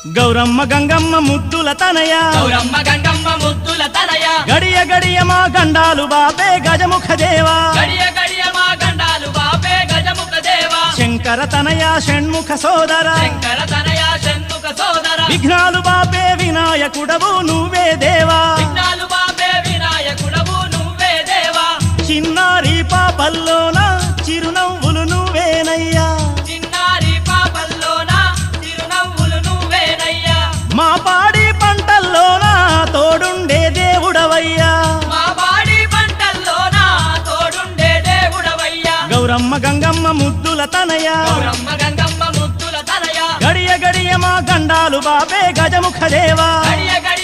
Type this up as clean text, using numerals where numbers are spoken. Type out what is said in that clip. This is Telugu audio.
గౌరమ్మ గంగమ్మ ముద్దుల తనయ గౌరమ్మ గంగమ్మ ముద్దుల తనయ గడియ గడియ మా గండాలు బాపే గజముఖ దేవా గడియ గడియ మా గండాలు బాపే గజముఖ దేవా శంకర తనయ షణ్ముఖ సోదర శంకర తనయ షణ్ముఖ సోదర విఘ్నాలు బాపే వినాయకుడవు నువ్వే దేవా విఘ్నాలు బాపే వినాయకుడవు నువ్వే దేవా చిన్నారి పాపల్లోన చిరునవ్వులు నువ్వేనయ్యా చిన్నారి పాపల్లోన చిరునవ్వులు నువ్వేనయ్యా మా పాడి పంటల్లోన తోడుండే దేవుడవయ్యా మా పాడి పంటల్లోన తోడుండే దేవుడవయ్యా గౌరమ్మ గంగమ్మ ముద్దుల తనయ గౌరమ్మ గంగమ్మ ముద్దుల తనయ గడియ గడియ మా గండాలు బాపే గజముఖ దేవా గడియ గడియ